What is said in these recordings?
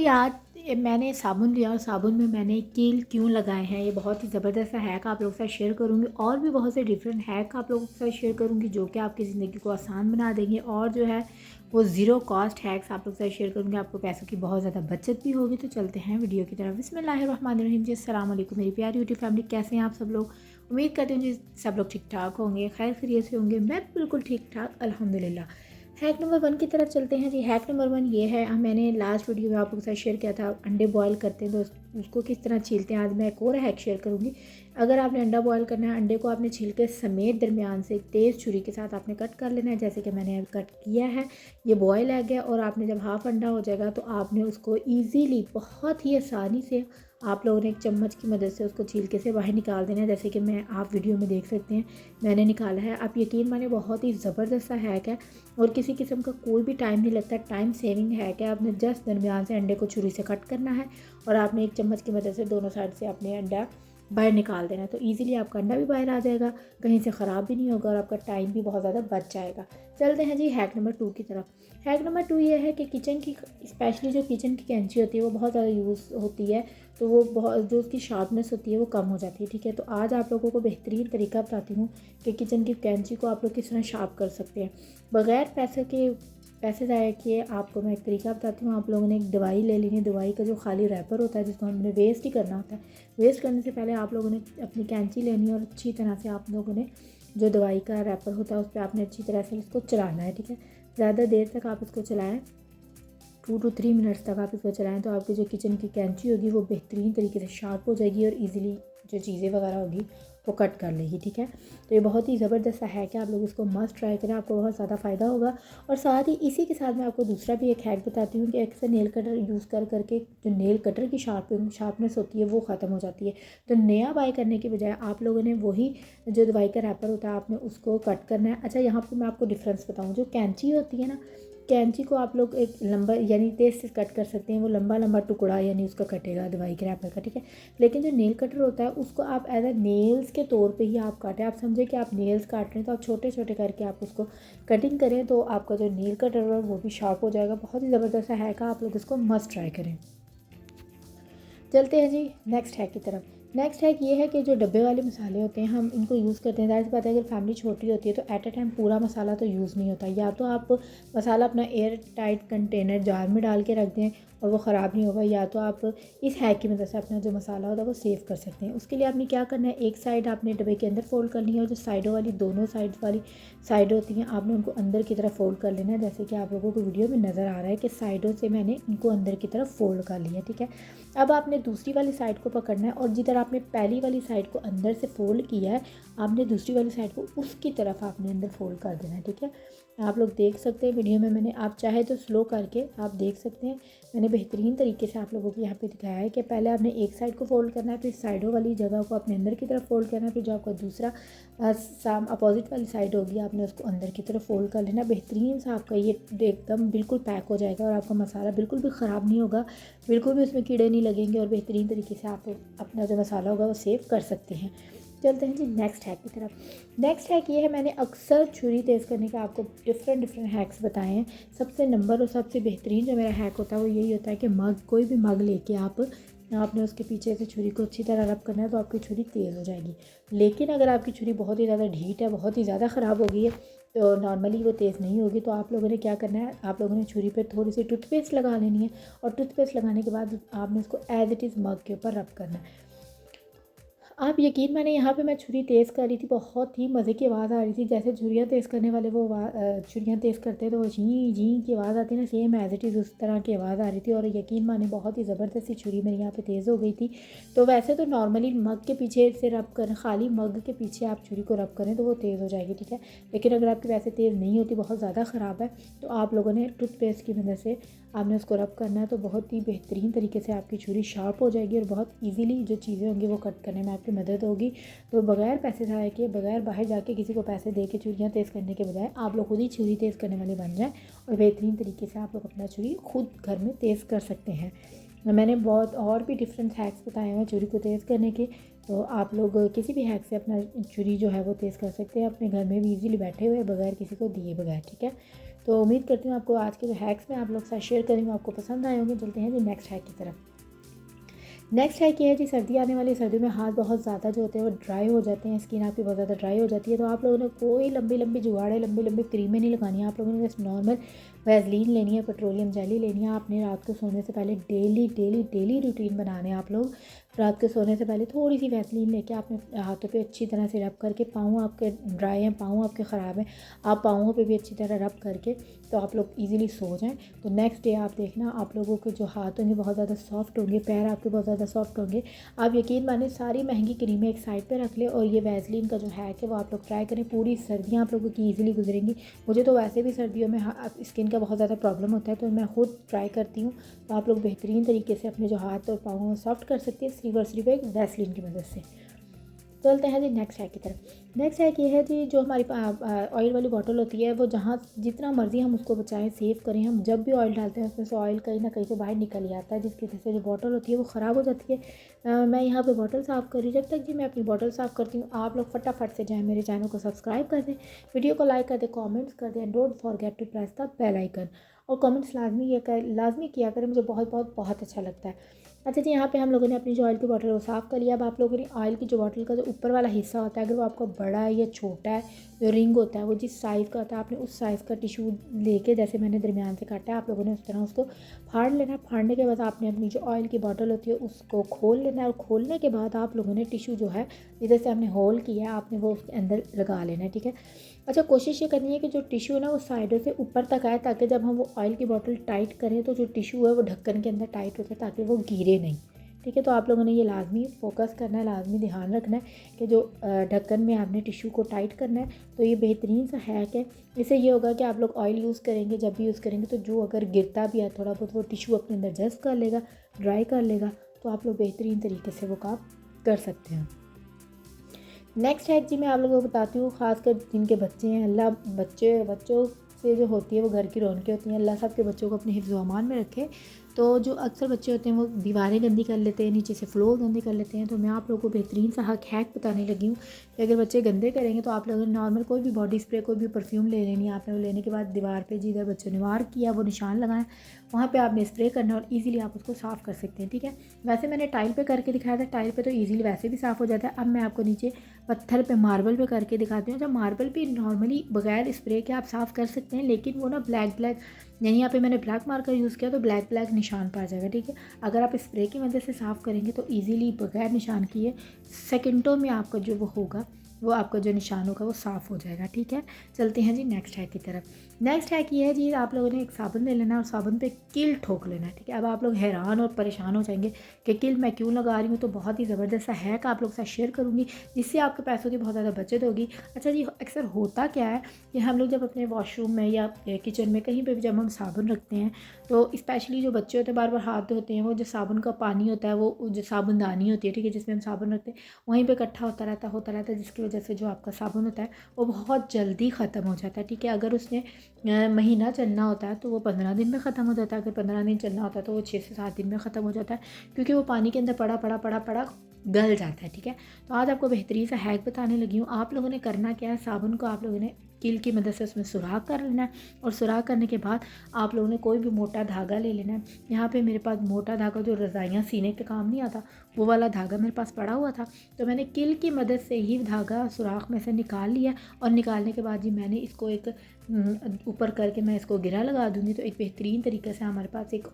आज मैंने साबुन लिया और साबुन में मैंने कील क्यों लगाए हैं, ये बहुत ही ज़बरदस्त सा हैक आप लोगों के साथ शेयर करूँगी। और भी बहुत से डिफरेंट हैक आप लोगों के साथ शेयर करूँगी जो कि आपकी ज़िंदगी को आसान बना देंगे। और जो है वो ज़ीरो कॉस्ट हैक्स आप लोगों के साथ शेयर करूँगी, आपको पैसों की बहुत ज़्यादा बचत भी होगी। तो चलते हैं वीडियो की तरफ। बिस्मिल्लाहिर्रहमानिर्रहीम जी, अस्सलाम वालेकुम मेरी प्यारी यूट्यूब फैमिली, कैसे हैं आप सब लोग। उम्मीद करती हूँ जी सब लोग ठीक ठाक होंगे, खैर खैरियत से होंगे। मैं बिल्कुल ठीक ठाक अल्हम्दुलिल्लाह। हैक नंबर 1 की तरफ चलते हैं जी। हैक नंबर 1 ये है, मैंने लास्ट वीडियो में आप लोगों के साथ शेयर किया था अंडे बॉयल करते हैं तो उसको किस तरह छीलते हैं। आज मैं एक और हैक शेयर करूँगी। अगर आपने अंडा बॉयल करना है, अंडे को आपने छिलके समेत दरमियान से तेज़ छुरी के साथ आपने कट कर लेना है, जैसे कि मैंने अब कट किया है। ये बॉयल एग है और आपने जब हाफ अंडा हो जाएगा तो आपने उसको ईजीली बहुत ही आसानी से आप लोगों ने एक चम्मच की मदद से उसको छिलके से बाहर निकाल देना है, जैसे कि मैं आप वीडियो में देख सकते हैं मैंने निकाला है। आप यकीन माने बहुत ही ज़बरदस्त सा हैक है और किसी किस्म का कोई भी टाइम नहीं लगता, टाइम सेविंग हैक है। आपने जस्ट दरमियान से अंडे को छुरी से कट करना है और आपने एक चम्मच की मदद से दोनों साइड से अपने अंडा बाहर निकाल देना है, तो इजीली आपका अंडा भी बाहर आ जाएगा, कहीं से ख़राब भी नहीं होगा और आपका टाइम भी बहुत ज़्यादा बच जाएगा। चलते हैं जी हैक नंबर 2 की तरफ। हैक नंबर 2 ये है कि किचन की स्पेशली जो किचन की कैंची होती है वो बहुत ज़्यादा यूज़ होती है, तो वो बहुत जो उसकी शार्पनेस होती है वो कम हो जाती है। ठीक है, तो आज आप लोगों को बेहतरीन तरीका बताती हूँ कि किचन की कैंची को आप लोग किस तरह शार्प कर सकते हैं बग़ैर पैसे ज़ाया किए। आपको मैं एक तरीका बताती हूँ। आप लोगों ने एक दवाई ले लेनी है, दवाई का जो खाली रैपर होता है जिसको हमने वेस्ट ही करना होता है। वेस्ट करने से पहले आप लोगों ने अपनी कैंची लेनी है और अच्छी तरह से आप लोगों ने जो दवाई का रैपर होता है उस पर आपने अच्छी तरह से इसको चलाना है। ठीक है, ज़्यादा देर तक आप इसको चलाएँ, 2 to 3 मिनट्स तक आप इसको चलाएं तो आपकी जो किचन की कैंची होगी वो बेहतरीन तरीके से शार्प हो जाएगी और इजीली जो चीज़ें वगैरह होगी वो कट कर लेगी। ठीक है, तो ये बहुत ही ज़बरदस्त हैक है, आप लोग इसको मस्ट ट्राई करें, आपको बहुत ज़्यादा फ़ायदा होगा। और साथ ही इसी के साथ मैं आपको दूसरा भी एक हैक बताती हूँ कि अक्सर नेल कटर यूज़ करके जो नेल कटर की शार्पनेस होती है वो ख़त्म हो जाती है। तो नया बाय करने की बजाय आप लोगों ने वही जो दवाई का रैपर होता है आपने उसको कट करना है। अच्छा, यहाँ पर मैं आपको डिफरेंस बताऊँ, जो कैंची होती है ना, कैंची को आप लोग एक लंबा यानी तेज़ से कट कर सकते हैं, वो लंबा लंबा टुकड़ा यानी उसका कटेगा दवाई के रैपर का। ठीक है, लेकिन जो नेल कटर होता है उसको आप एज अ नेल्स के तौर पे ही आप काटें। आप समझे कि आप नेल्स काट रहे हैं तो आप छोटे छोटे करके आप उसको कटिंग करें, तो आपका जो नेल कटर है वो भी शार्प हो जाएगा। बहुत ही ज़बरदस्त है का, आप लोग इसको मस्ट ट्राई करें। चलते हैं जी नेक्स्ट हैक की तरफ। नेक्स्ट हैक ये है कि जो डब्बे वाले मसाले होते हैं हम इनको यूज़ करते हैं। ज़ाहिर सी बात है अगर फैमिली छोटी होती है तो एट अ टाइम पूरा मसाला तो यूज़ नहीं होता। या तो आप मसाला अपना एयर टाइट कंटेनर जार में डाल के रख दें और वो ख़राब नहीं होगा, या तो आप इस हैक की मदद से अपना जो मसाला होता है वो सेव कर सकते हैं। उसके लिए आपने क्या करना है, एक साइड आपने डब्बे के अंदर फोल्ड करनी है और जो साइडों वाली दोनों साइड वाली साइड होती हैं आपने उनको अंदर की तरफ फोल्ड कर लेना है, जैसे कि आप लोगों को वीडियो में नज़र आ रहा है कि साइडों से मैंने इनको अंदर की तरफ फोल्ड कर लिया। ठीक है, अब आपने दूसरी वाली साइड को पकड़ना है और जिधर आपने पहली वाली साइड को अंदर से फोल्ड किया है आपने दूसरी वाली साइड को उसकी तरफ आपने अंदर फोल्ड कर देना है। ठीक है, आप लोग देख सकते हैं वीडियो में, मैंने आप चाहे तो स्लो करके आप देख सकते हैं, मैंने बेहतरीन तरीके से आप लोगों को यहाँ पे दिखाया है कि पहले आपने एक साइड को फोल्ड करना है, फिर साइडों वाली जगह को अपने अंदर की तरफ फोल्ड करना है, फिर जो आपका दूसरा अपोजिट वाली साइड होगी आपने उसको अंदर की तरफ फोल्ड कर लेना। बेहतरीन सा आपका ये एकदम बिल्कुल पैक हो जाएगा और आपका मसाला बिल्कुल भी ख़राब नहीं होगा, बिल्कुल भी उसमें कीड़े नहीं लगेंगे और बेहतरीन तरीके से आप अपना जो मसाला होगा वो सेव कर सकते हैं। चलते हैं जी नेक्स्ट हैक की तरफ। नेक्स्ट हैक ये है, मैंने अक्सर छुरी तेज़ करने का आपको डिफरेंट हैक्स बताए हैं। सबसे नंबर और सबसे बेहतरीन जो मेरा हैक होता है वो यही होता है कि कोई भी मग लेके आपने उसके पीछे से छुरी को अच्छी तरह रब करना है तो आपकी छुरी तेज़ हो जाएगी। लेकिन अगर आपकी छुरी बहुत ही ज़्यादा ढीठ है, बहुत ही ज़्यादा ख़राब हो गई है तो नॉर्मली वो तेज़ नहीं होगी, तो आप लोगों ने क्या करना है, आप लोगों ने छुरी पे थोड़ी सी टूथपेस्ट लगा लेनी है और टूथपेस्ट लगाने के बाद आपने उसको एज इट इज़ मग के ऊपर रब करना है। आप यकीन माने यहाँ पे मैं छुरी तेज़ कर रही थी, बहुत ही मज़े की आवाज़ आ रही थी, जैसे छुरियाँ तेज़ करने वाले वो छुरियाँ तेज़ करते हैं तो वो झीं झीं की आवाज़ आती है ना, सेम एज इट इज़ उस तरह की आवाज़ आ रही थी। और यकीन माने बहुत ही ज़बरदस्त सी छुरी मेरी यहाँ पे तेज़ हो गई थी। तो वैसे तो नॉर्मली मग के पीछे से रब कर, खाली मग के पीछे आप छुरी को रब करें तो वो तेज़ हो जाएगी। ठीक है, लेकिन अगर आपकी वैसे तेज़ नहीं होती, बहुत ज़्यादा ख़राब है, तो आप लोगों ने टूथपेस्ट की मदद से आपने उसको रब करना है, तो बहुत ही बेहतरीन तरीके से आपकी छुरी शार्प हो जाएगी और बहुत ईजीली जो चीज़ें होंगी वो कट करने में आपकी मदद होगी। तो बगैर पैसे ज़ाया किए, बगैर बाहर जाके किसी को पैसे दे के छुरियाँ तेज़ करने के बजाय आप लोग खुद ही छुरी तेज़ करने वाले बन जाएँ और बेहतरीन तरीके से आप लोग अपना छुरी खुद घर में तेज़ कर सकते हैं। मैंने बहुत और भी डिफरेंट हैक्स बताए हैं छुरी को तेज़ करने के, तो आप लोग किसी भी हैक से अपना छुरी जो है वो तेज़ कर सकते हैं अपने घर में भी ईज़िली बैठे हुए बगैर किसी को दिए बगैर। ठीक है, तो उम्मीद करती हूँ आपको आज के जो हैक्स मैं आप लोग के साथ शेयर करी हूँ आपको पसंद आए होंगे। चलते हैं जी नेक्स्ट हैक की तरफ। नेक्स्ट हैक ये है जी, सर्दी आने वाली सर्दियों में हाथ बहुत ज़्यादा जो होते हैं वो ड्राई हो जाते हैं, स्किन आपकी बहुत ज़्यादा ड्राई हो जाती है। तो आप लोगों ने कोई लंबी लंबी जुगाड़े लंबी लंबी क्रीमें नहीं लगानी है, आप लोगों ने बस नॉर्मल वैसलीन लेनी है, पेट्रोलियम जेली लेनी है। आपने रात को सोने से पहले डेली डेली डेली रूटीन बनाने हैं आप लोग। रात को सोने से पहले थोड़ी सी वैसलीन लेके आपने हाथों पे अच्छी तरह से रब करके, पाँव आपके ड्राई हैं, पाँव आपके ख़राब हैं, आप पाँवों पे भी अच्छी तरह रब करके तो आप लोग इजीली सो जाएं। तो नेक्स्ट डे आप देखना आप लोगों के जो हाथ होंगे बहुत ज़्यादा सॉफ्ट होंगे, पैर आपके बहुत ज़्यादा सॉफ्ट होंगे। आप यकीन माने सारी महंगी क्रीमें एक साइड पे रख लें और ये वैसलीन का जो हैक है वो आप लोग ट्राई करें। पूरी सर्दियाँ आप लोगों की ईजिली गुजरेंगी। मुझे तो वैसे भी सर्दियों में स्किन का बहुत ज़्यादा प्रॉब्लम होता है, तो मैं खुद ट्राई करती हूँ। तो आप लोग बेहतरीन तरीके से अपने जो हाथ और पाँव सॉफ्ट कर सकते हैं सिर्फ एक वैसलीन की मदद से। चलते हैं जी नेक्स्ट हैक की तरफ। नेक्स्ट हैक ये है जी, जो हमारी ऑयल वाली बॉटल होती है वो जहाँ जितना मर्ज़ी हम उसको बचाएं, सेव करें। हम जब भी ऑयल डालते हैं उसमें से ऑयल कहीं ना कहीं से बाहर निकल ही आता है, जिसकी वजह से जो बॉटल होती है वो ख़राब हो जाती है। मैं यहाँ पे बॉटल साफ़ कर रही हूँ। जब तक जी मैं अपनी बॉटल साफ़ करती हूँ आप लोग फटाफट से जाएँ मेरे चैनल को सब्सक्राइब कर दें, वीडियो को लाइक कर दें, कॉमेंट्स कर दें, don't forget to press the bell icon. और कमेंट्स लाजमी किया करें, मुझे बहुत बहुत बहुत अच्छा लगता है। अच्छा जी, यहाँ पे हम लोगों ने अपनी जो ऑयल की बॉटल वो साफ़ कर लिया। अब आप लोगों ने ऑयल की जो बॉटल का जो ऊपर वाला हिस्सा होता है, अगर वो आपका बड़ा है या छोटा है, जो रिंग होता है वो जिस साइज़ का होता है, आपने उस साइज़ का टिशू लेके, जैसे मैंने दरमियान से काटा है, आप लोगों ने उस तरह उसको फाड़ लेना है। फाड़ने के बाद आपने अपनी जो ऑयल की बॉटल होती है उसको खोल लेना है, और खोलने के बाद आप लोगों ने टिशू जो है जिधर से हमने होल किया है आपने वो उसके अंदर लगा लेना है, ठीक है। अच्छा, कोशिश ये करनी है कि जो टिशू है ना वो साइडों से ऊपर तक आए, ताकि जब हम वो ऑयल की बॉटल टाइट करें तो जो टिशू है वो ढक्कन के अंदर टाइट हो जाए, ताकि वो गिरे नहीं, ठीक है। तो आप लोगों ने ये लाजमी फोकस करना है, लाजमी ध्यान रखना है कि जो ढक्कन में आपने टिशू को टाइट करना है। तो ये बेहतरीन सा हैक है। इससे ये होगा कि आप लोग ऑयल यूज़ करेंगे, जब भी यूज़ करेंगे तो जो अगर गिरता भी है थोड़ा बहुत वो टिशू अपने अंदर जज़्ब कर लेगा, ड्राई कर लेगा। तो आप लोग बेहतरीन तरीके से वो काम कर सकते हैं। नेक्स्ट हैक जी मैं आप लोगों को बताती हूँ, ख़ासकर जिनके बच्चे हैं, अल्लाह बच्चों से जो होती है वो घर की रौनकें होती हैं। अल्लाह सब के बच्चों को अपने हिफ्ज़ व अमान में रखे। तो जो अक्सर बच्चे होते हैं वो दीवारें गंदी कर लेते हैं, नीचे से फ्लोर गंदे कर लेते हैं। तो मैं आप लोगों को बेहतरीन सा हैक बताने लगी हूँ कि अगर बच्चे गंदे करेंगे तो आप लोगों ने नॉर्मल कोई भी बॉडी स्प्रे, कोई भी परफ्यूम ले लेनी है। आपने वो लेने के बाद दीवार पे जिधर बच्चों ने वार किया वो निशान लगाएं, वहाँ पे आपने स्प्रे करना है और इजीली आप उसको साफ़ कर सकते हैं, ठीक है। वैसे मैंने टाइल पे करके दिखाया था, टाइल पे तो इजीली वैसे भी साफ़ हो जाता है। अब मैं आपको नीचे पत्थर पे, मार्बल पे करके दिखाती हूँ। जब मार्बल पे नॉर्मली बगैर स्प्रे के आप साफ़ कर सकते हैं, लेकिन वो ना ब्लैक यानी यहाँ पे मैंने ब्लैक मार्कर यूज़ किया तो ब्लैक निशान पा जाएगा, ठीक है। अगर आप स्प्रे की मदद से साफ़ करेंगे तो ईज़िली बगैर निशान किए सेकंडों में आपका जो वो होगा, वो आपका जो निशान होगा वो साफ़ हो जाएगा, ठीक है। चलते हैं जी नेक्स्ट हैक की तरफ। नेक्स्ट हैक ये है जी, आप लोगों ने एक साबुन ले लेना और साबुन पे किल ठोक लेना है, ठीक है। अब आप लोग हैरान और परेशान हो जाएंगे कि किल मैं क्यों लगा रही हूँ, तो बहुत ही ज़बरदस्त सा हैक आप लोग के साथ शेयर करूँगी जिससे आपके पैसों की बहुत ज़्यादा बचत होगी। अच्छा जी, अक्सर होता क्या है कि हम लोग जब अपने वॉशरूम में या किचन में कहीं पर भी जब हम साबुन रखते हैं तो स्पेशली जो बच्चे होते हैं बार बार हाथ धोते हैं, वो जो साबुन का पानी होता है वो जो साबुनदानी होती है, ठीक है, जिसमें हम साबुन रखते हैं वहीं पे इकट्ठा होता रहता है, जिसकी वजह से जो आपका साबुन होता है वो बहुत जल्दी ख़त्म हो जाता है, ठीक है। अगर उसने महीना चलना होता है तो वो 15 दिन में ख़त्म हो जाता है। अगर 15 दिन चलना होता है तो वो 6 से 7 दिन में ख़त्म हो जाता है, क्योंकि वो पानी के अंदर पड़ा गल जाता है, ठीक है। तो आज आपको बेहतरीन सा हैक बताने लगी हूँ। आप लोगों ने करना क्या है, साबुन को आप लोगों ने कील की मदद से उसमें सुराख कर लेना है, और सुराख करने के बाद आप लोगों ने कोई भी मोटा धागा ले लेना है। यहाँ पे मेरे पास मोटा धागा जो रज़ाइयाँ सीने के काम नहीं आता, वो वाला धागा मेरे पास पड़ा हुआ था, तो मैंने कील की मदद से ही धागा सुराख में से निकाल लिया। और निकालने के बाद जी मैंने इसको एक ऊपर करके मैं इसको गिरा लगा दूँगी, तो एक बेहतरीन तरीके से हमारे पास एक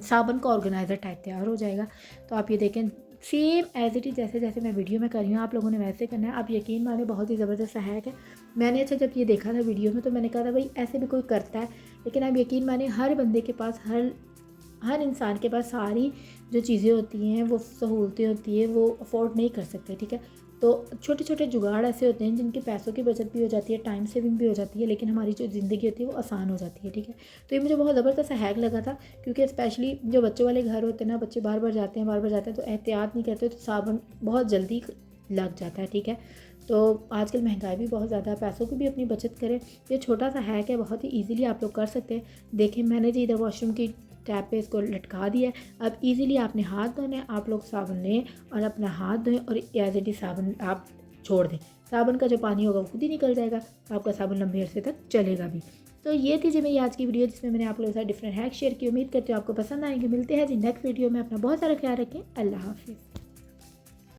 साबुन का ऑर्गेनाइज़र टाइप तैयार हो जाएगा। तो आप ये देखें सेम एज इट इज़ जैसे जैसे मैं वीडियो में कर रही हूँ आप लोगों ने वैसे करना है। आप यकीन माने बहुत ही ज़बरदस्त हैक है। मैंने अच्छा जब ये देखा था वीडियो में तो मैंने कहा था भाई ऐसे भी कोई करता है, लेकिन आप यकीन माने हर बंदे के पास, हर इंसान के पास सारी जो चीज़ें होती हैं, वो सहूलतें होती हैं, वो अफोर्ड नहीं कर सकते, ठीक है। तो छोटे छोटे जुगाड़ ऐसे होते हैं जिनके पैसों की बचत भी हो जाती है, टाइम सेविंग भी हो जाती है, लेकिन हमारी जो ज़िंदगी होती है वो आसान हो जाती है, ठीक है। तो ये मुझे बहुत ज़बरदस्त हैक लगा था, क्योंकि स्पेशली जो बच्चों वाले घर होते हैं ना, बच्चे बार बार जाते हैं तो एहतियात नहीं करते, तो साबुन बहुत जल्दी लग जाता है, ठीक है। तो आजकल महंगाई भी बहुत ज़्यादा है, पैसों की भी अपनी बचत करें। ये छोटा सा हैक है, बहुत ही इजीली आप लोग कर सकते हैं। देखें मैंने जी इधर वॉशरूम की टैप पे इसको लटका दिया है। अब इजीली आपने हाथ धोने हैं, आप लोग साबुन लें और अपना हाथ धोएं और एज इट इज़ साबुन आप छोड़ दें। साबुन का जो पानी होगा वो खुद ही निकल जाएगा, आपका साबुन लंबे अरसे तक चलेगा भी। तो ये थी जी मेरी आज की वीडियो, जिसमें मैंने आप लोगों के साथ डिफरेंट हैक शेयर की। उम्मीद करती हूँ आपको पसंद आएंगे। मिलते हैं जी नेक्स्ट वीडियो में। अपना बहुत सारा ख्याल रखें। अल्लाह हाफिज़।